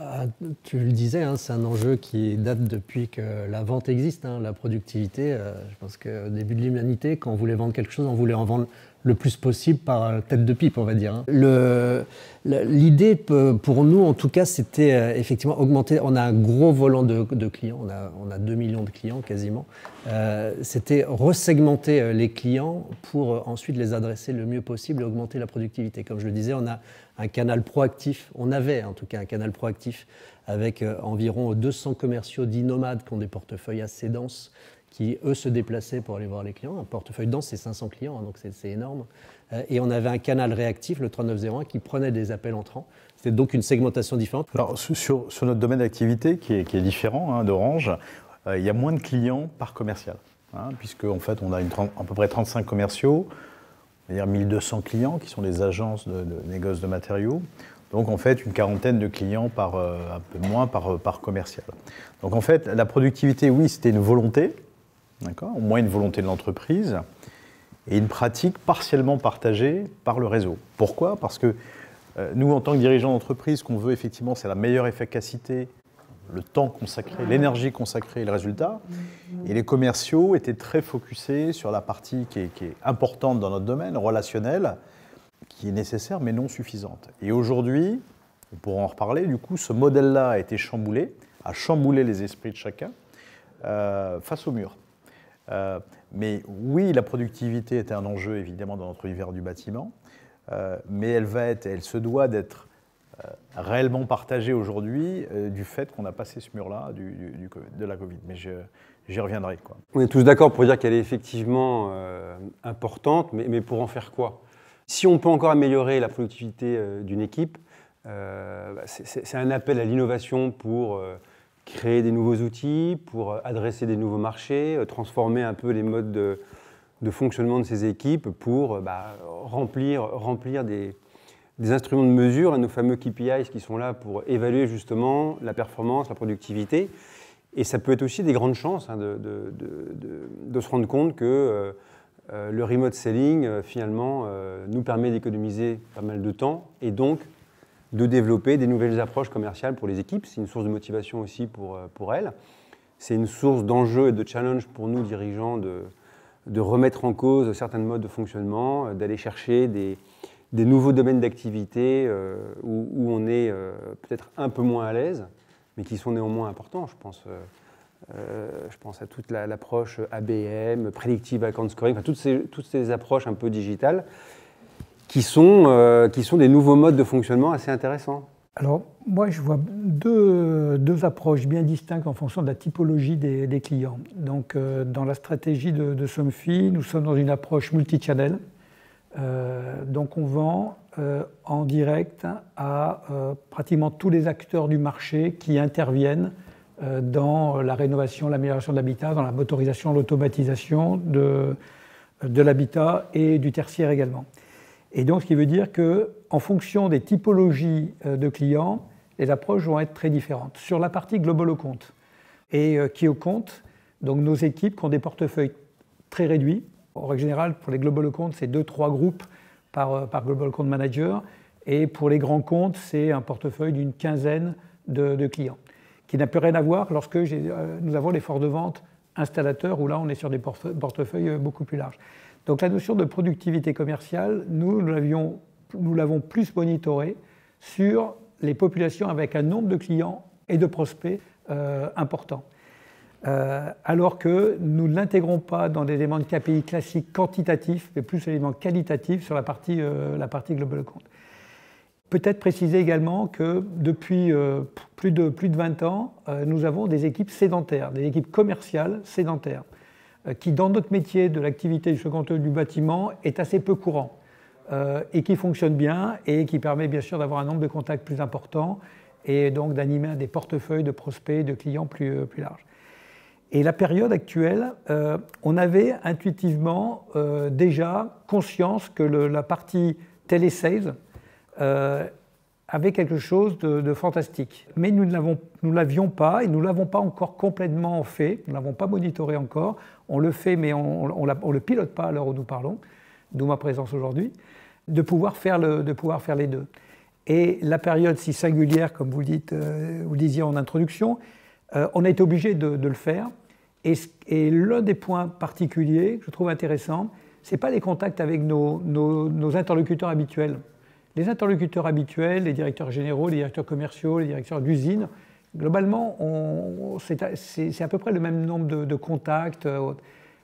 Bah, tu le disais, hein, c'est un enjeu qui date depuis que la vente existe, hein, la productivité. Je pense qu'au début de l'humanité, quand on voulait vendre quelque chose, on voulait en vendre le plus possible par tête de pipe, on va dire. Hein. L'idée pour nous, en tout cas, c'était effectivement augmenter. On a un gros volant de clients, on a 2 millions de clients quasiment. C'était resegmenter les clients pour ensuite les adresser le mieux possible et augmenter la productivité. Comme je le disais, on a un canal proactif, on avait en tout cas un canal proactif avec environ 200 commerciaux dits nomades qui ont des portefeuilles assez denses, qui eux se déplaçaient pour aller voir les clients. Un portefeuille dense, c'est 500 clients, hein, donc c'est énorme. Et on avait un canal réactif, le 3901, qui prenait des appels entrants. C'était donc une segmentation différente. Alors sur notre domaine d'activité qui est différent hein, d'Orange, il y a moins de clients par commercial, hein, puisque en fait on a à peu près 35 commerciaux, c'est-à-dire 1200 clients qui sont des agences de négoce de matériaux. Donc en fait une quarantaine de clients un peu moins par commercial. Donc en fait la productivité, oui, c'était une volonté, d'accord, au moins une volonté de l'entreprise, et une pratique partiellement partagée par le réseau. Pourquoi ? Parce que nous, en tant que dirigeants d'entreprise, ce qu'on veut effectivement, c'est la meilleure efficacité, le temps consacré, l'énergie consacrée et le résultat. Et les commerciaux étaient très focusés sur la partie qui est importante dans notre domaine, relationnelle, qui est nécessaire mais non suffisante. Et aujourd'hui, on pourra en reparler, du coup, ce modèle-là a été chamboulé, a chamboulé les esprits de chacun face au mur. Mais oui, la productivité est un enjeu évidemment dans notre univers du bâtiment, mais elle se doit d'être réellement partagée aujourd'hui du fait qu'on a passé ce mur-là de la Covid. Mais j'y reviendrai, quoi. On est tous d'accord pour dire qu'elle est effectivement importante, mais pour en faire quoi ? Si on peut encore améliorer la productivité d'une équipe, c'est un appel à l'innovation pour créer des nouveaux outils, pour adresser des nouveaux marchés, transformer un peu les modes de fonctionnement de ces équipes pour remplir des instruments de mesure, nos fameux KPIs qui sont là pour évaluer justement la performance, la productivité. Et ça peut être aussi des grandes chances hein, de se rendre compte que le remote selling finalement nous permet d'économiser pas mal de temps et donc de développer des nouvelles approches commerciales pour les équipes. C'est une source de motivation aussi pour elles. C'est une source d'enjeu et de challenge pour nous, dirigeants, de remettre en cause certains modes de fonctionnement, d'aller chercher des nouveaux domaines d'activité où on est peut-être un peu moins à l'aise, mais qui sont néanmoins importants. Je pense à toute l'approche ABM, Predictive Account Scoring, enfin, toutes ces approches un peu digitales qui sont des nouveaux modes de fonctionnement assez intéressants. Alors, moi, je vois deux approches bien distinctes en fonction de la typologie des clients. Donc, dans la stratégie de Somfy, nous sommes dans une approche multichannel. Donc, on vend en direct à pratiquement tous les acteurs du marché qui interviennent dans la rénovation, l'amélioration de l'habitat, dans la motorisation, l'automatisation de l'habitat et du tertiaire également. Et donc, ce qui veut dire qu'en fonction des typologies de clients, les approches vont être très différentes. Sur la partie Global Account et Key Account, donc nos équipes qui ont des portefeuilles très réduits. En règle générale, pour les Global Account, c'est 2-3 groupes par Global Account Manager. Et pour les grands comptes, c'est un portefeuille d'une quinzaine de clients, qui n'a plus rien à voir lorsque nous avons les forces de vente installateurs, où là, on est sur des portefeuilles beaucoup plus larges. Donc la notion de productivité commerciale, nous l'avons plus monitorée sur les populations avec un nombre de clients et de prospects important. Alors que nous ne l'intégrons pas dans des éléments de KPI classiques quantitatifs, mais plus éléments qualitatifs sur la partie Global Account. Peut-être préciser également que depuis plus de 20 ans, nous avons des équipes sédentaires, des équipes commerciales sédentaires, qui dans notre métier de l'activité du second œuvre du bâtiment est assez peu courant et qui fonctionne bien et qui permet bien sûr d'avoir un nombre de contacts plus important et donc d'animer des portefeuilles de prospects, de clients plus larges. Et la période actuelle, on avait intuitivement déjà conscience que la partie télésales avait quelque chose de fantastique. Mais nous ne l'avions pas et nous ne l'avons pas encore complètement fait, nous ne l'avons pas monitoré encore. On le fait mais on ne le pilote pas à l'heure où nous parlons, d'où ma présence aujourd'hui, de pouvoir faire les deux. Et la période si singulière, comme vous le disiez en introduction, on a été obligé de le faire. Et l'un des points particuliers que je trouve intéressant, ce n'est pas les contacts avec nos interlocuteurs habituels. Les interlocuteurs habituels, les directeurs généraux, les directeurs commerciaux, les directeurs d'usine, globalement, c'est à peu près le même nombre de contacts.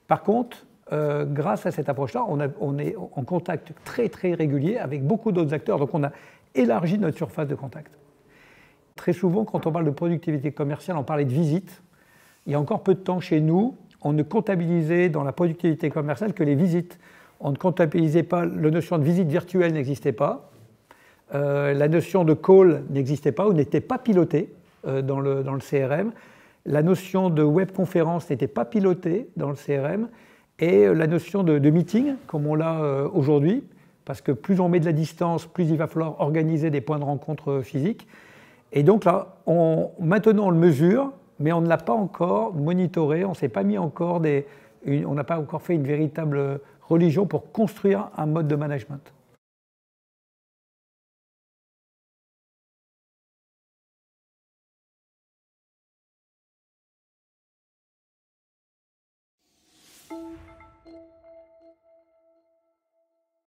Par contre, grâce à cette approche-là, on est en contact très très régulier avec beaucoup d'autres acteurs. Donc on a élargi notre surface de contact. Très souvent, quand on parle de productivité commerciale, on parlait de visites. Il y a encore peu de temps chez nous, on ne comptabilisait dans la productivité commerciale que les visites. On ne comptabilisait pas, la notion de visite virtuelle n'existait pas, la notion de call n'existait pas ou n'était pas pilotée dans le CRM, la notion de webconférence n'était pas pilotée dans le CRM, et la notion de meeting, comme on l'a aujourd'hui, parce que plus on met de la distance, plus il va falloir organiser des points de rencontre physiques. Et donc là, maintenant on le mesure, mais on ne l'a pas encore monitoré, on s'est pas mis encore on n'a pas encore fait une véritable religion pour construire un mode de management.